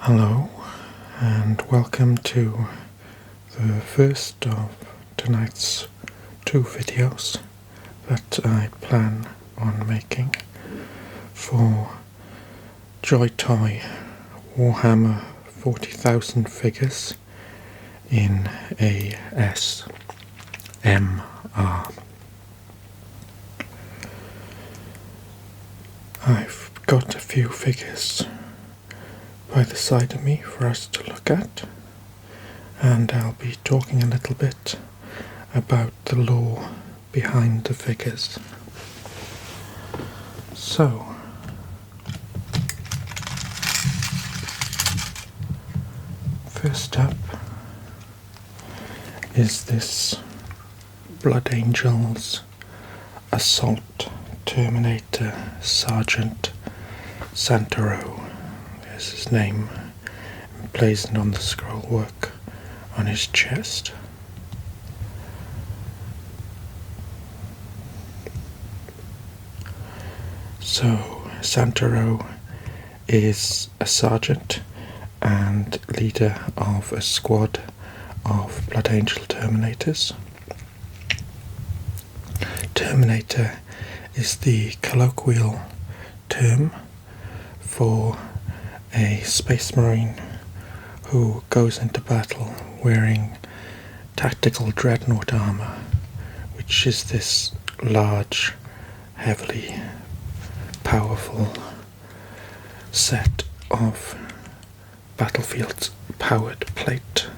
Hello and welcome to the first of tonight's two videos that I plan on making for JoyToy Warhammer 40,000 figures in ASMR. I've got a few figures by the side of me for us to look at, and I'll be talking a little bit about the lore behind the figures. So, first up is this Blood Angels Assault Terminator Sergeant Santoro. There's his name emblazoned on the scroll work on his chest. So Santoro is a sergeant and leader of a squad of Blood Angel Terminators. Terminator is the colloquial term for a space marine who goes into battle wearing tactical dreadnought armor, which is this large, heavily powerful set of battlefield-powered plate.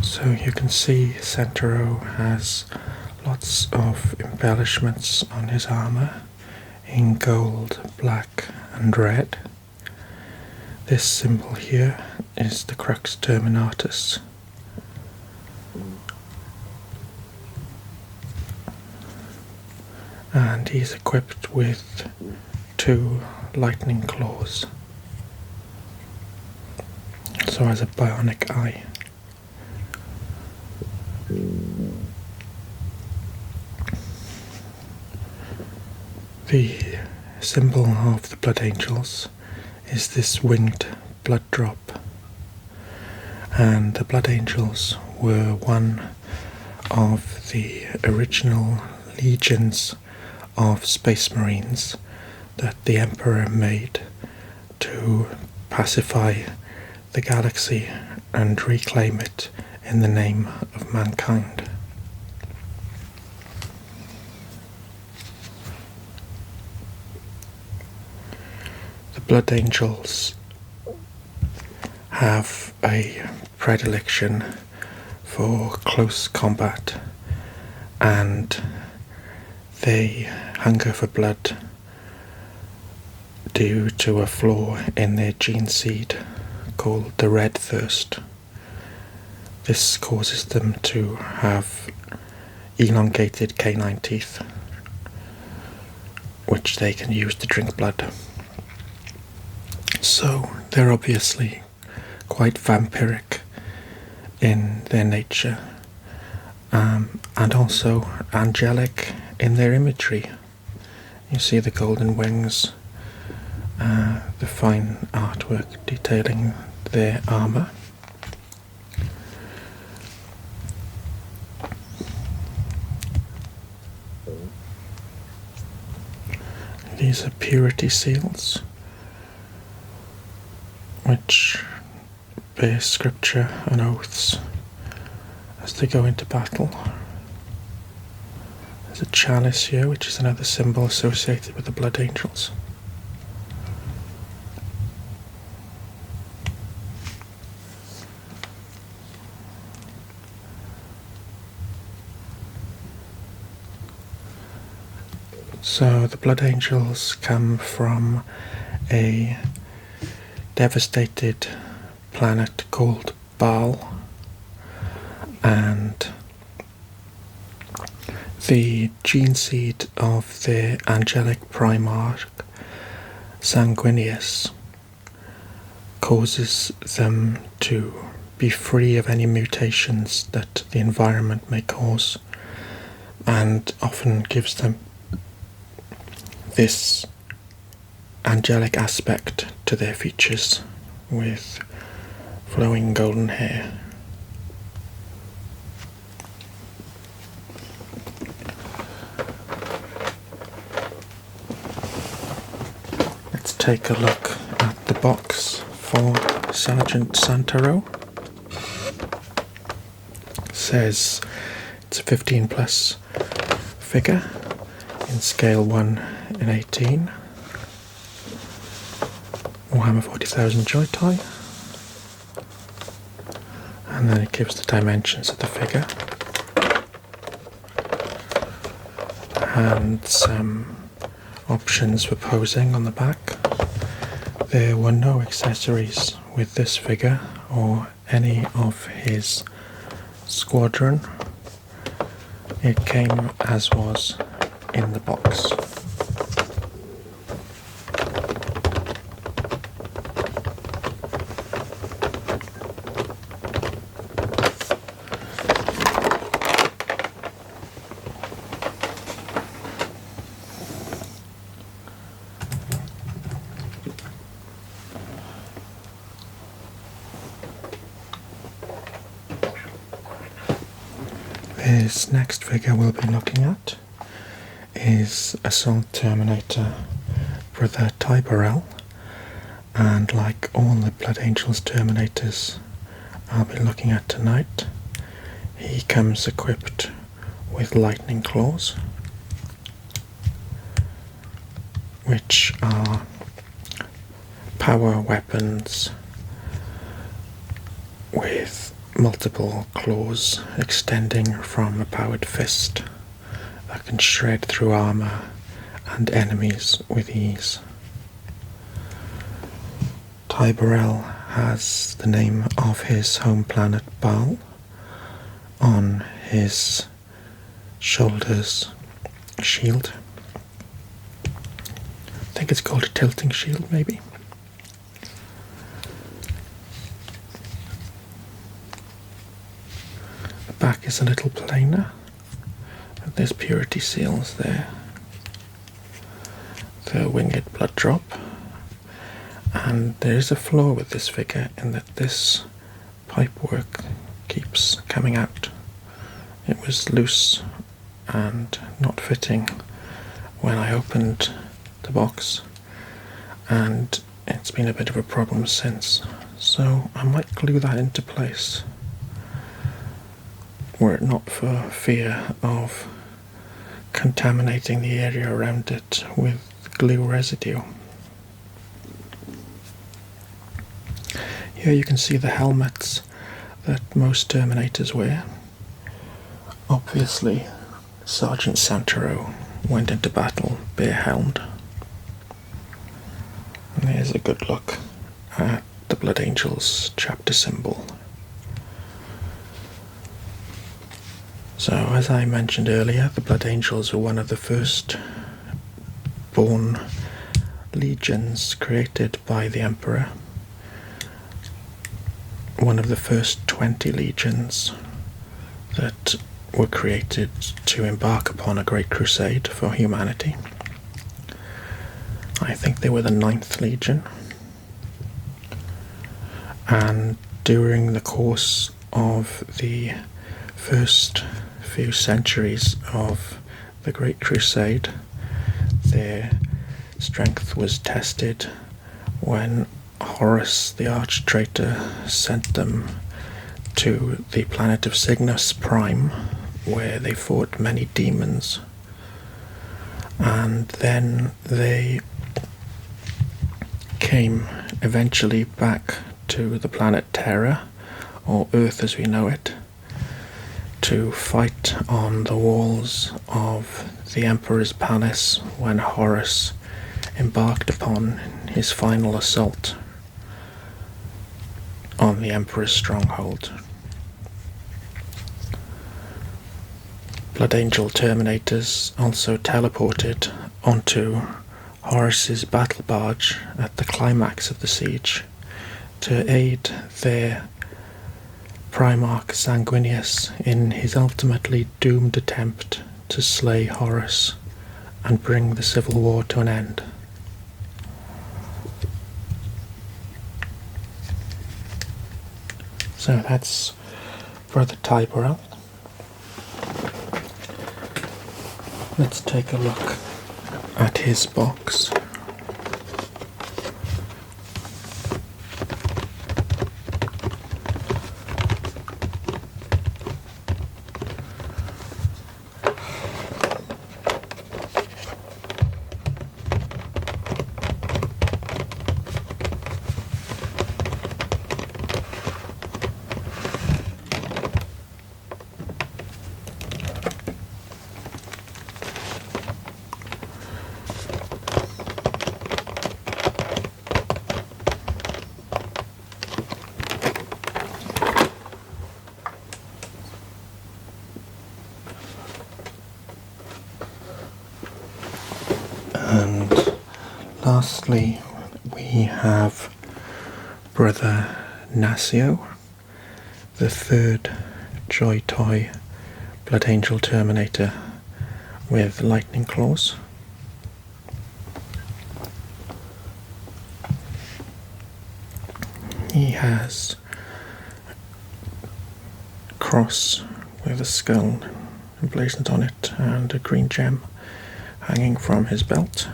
So you can see Santoro has lots of embellishments on his armor in gold, black and red. This symbol here is the Crux Terminatus. And he's equipped with 2 lightning claws. So has a bionic eye. The symbol of the Blood Angels is this winged blood drop, and the Blood Angels were one of the original legions of Space Marines that the Emperor made to pacify the galaxy and reclaim it in the name of mankind. The Blood Angels have a predilection for close combat, and they hunger for blood due to a flaw in their gene seed called the red thirst. This causes them to have elongated canine teeth, which they can use to drink blood. So they're obviously quite vampiric in their nature, and also angelic in their imagery. You see the golden wings, the fine artwork detailing their armor. These are purity seals, which bear scripture and oaths as they go into battle. There's a chalice here, which is another symbol associated with the Blood Angels. So the Blood Angels come from a devastated planet called Baal, and the gene seed of their angelic primarch, Sanguinius, causes them to be free of any mutations that the environment may cause, and often gives them this angelic aspect to their features with flowing golden hair. Let's take a look at the box for Sergeant Santoro. It says it's a 15 plus figure in scale 1 in 18. Warhammer 40,000 JoyToy. And then it gives the dimensions of the figure. And some options for posing on the back. There were no accessories with this figure or any of his squadron. It came as was in the box. This next figure we'll be looking at is Assault Terminator Brother Tyberel, and like all the Blood Angels Terminators I'll be looking at tonight, he comes equipped with lightning claws, which are power weapons with multiple claws extending from a powered fist that can shred through armour and enemies with ease. Tyberel has the name of his home planet Baal on his shoulders shield. I think it's called a tilting shield, maybe. The back is a little plainer, and there's purity seals there. The winged blood drop, and there is a flaw with this figure in that this pipework keeps coming out. It was loose and not fitting when I opened the box, and it's been a bit of a problem since, so I might glue that into place were it not for fear of contaminating the area around it with glue residue. Here you can see the helmets that most Terminators wear. Obviously, Sergeant Santoro went into battle bare-helmed. And here's a good look at the Blood Angels chapter symbol. So, as I mentioned earlier, the Blood Angels were one of the first born legions created by the Emperor. One of the first 20 legions that were created to embark upon a great crusade for humanity. I think they were the 9th Legion. And during the course of the first few centuries of the Great Crusade, their strength was tested when Horus, the arch-traitor, sent them to the planet of Cygnus Prime, where they fought many demons. And then they came eventually back to the planet Terra, or Earth as we know it, to fight on the walls of the Emperor's palace when Horus embarked upon his final assault on the Emperor's stronghold. Blood Angel Terminators also teleported onto Horus's battle barge at the climax of the siege to aid their Primarch Sanguinius in his ultimately doomed attempt to slay Horus and bring the civil war to an end. So that's Brother Tyborel. Let's take a look at his box. And lastly, we have Brother Nasio, the third JoyToy Blood Angel Terminator with lightning claws. He has a cross with a skull emblazoned on it and a green gem hanging from his belt.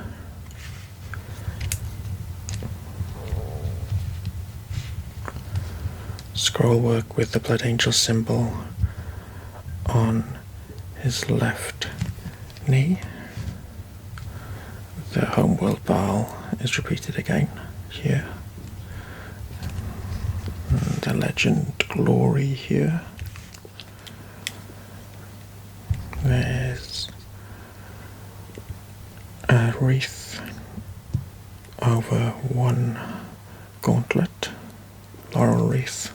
Scroll work with the Blood Angel symbol on his left knee. The Homeworld Baal is repeated again here. And the Legend Glory here. There's a wreath over one gauntlet, laurel wreath,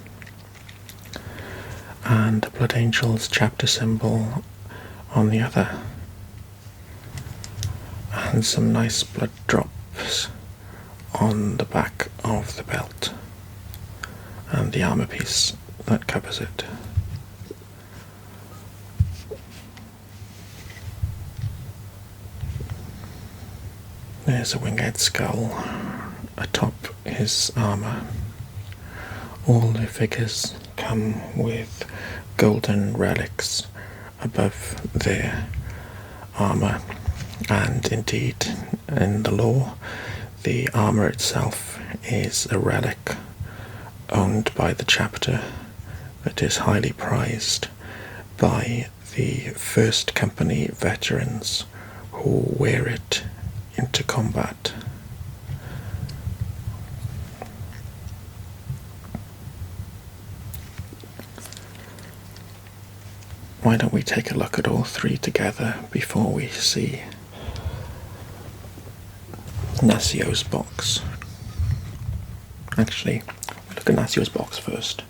and the Blood Angel's chapter symbol on the other, and some nice blood drops on the back of the belt and the armor piece that covers it. There's a winged skull atop his armour. All the figures come with golden relics above their armour, and indeed in the lore the armour itself is a relic owned by the chapter that is highly prized by the First Company veterans who wear it into combat. Why don't we take a look at all three together before we see Nasio's box? Actually, look at Nasio's box first.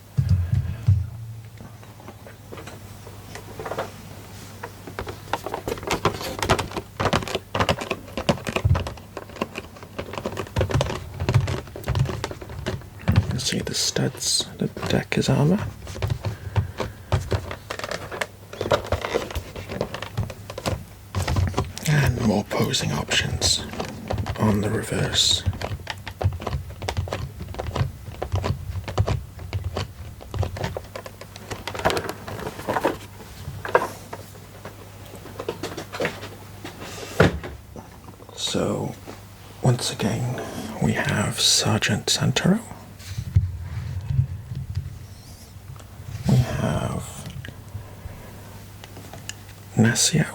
See the studs that deck his armour. And more posing options on the reverse. So, once again, we have Sergeant Santoro. We have Nasio.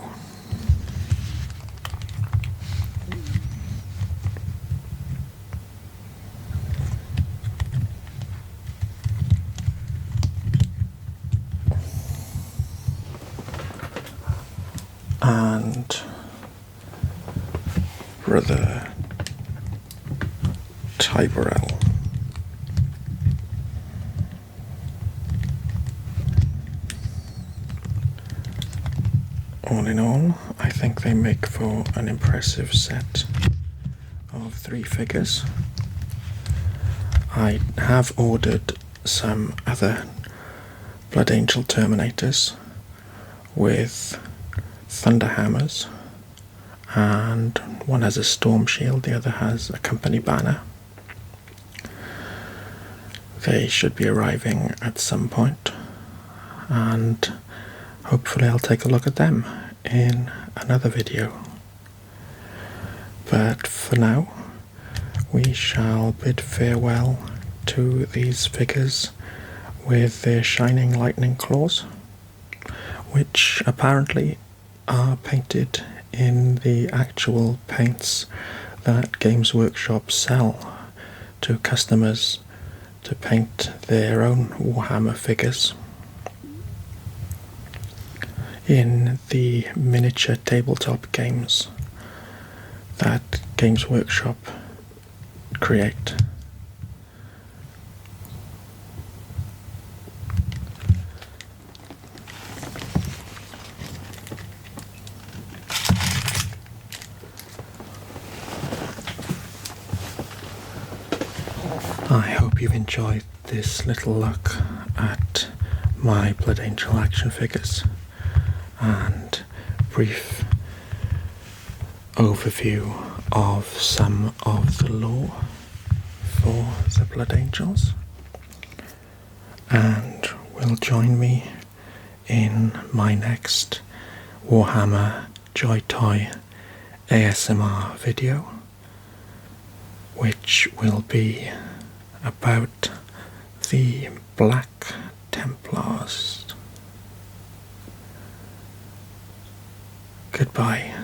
And Brother Tyborel. All in all, I think they make for an impressive set of three figures. I have ordered some other Blood Angel Terminators with thunder hammers, and one has a storm shield, the other has a company banner. They should be arriving at some point, and hopefully I'll take a look at them in another video. But for now, we shall bid farewell to these figures with their shining lightning claws, which apparently are painted in the actual paints that Games Workshop sell to customers to paint their own Warhammer figures. In the miniature tabletop games that Games Workshop create. I hope you've enjoyed this little look at my Blood Angel action figures and brief overview of some of the lore for the Blood Angels, and will join me in my next Warhammer JoyToy ASMR video, which will be about the Black Templars. Goodbye.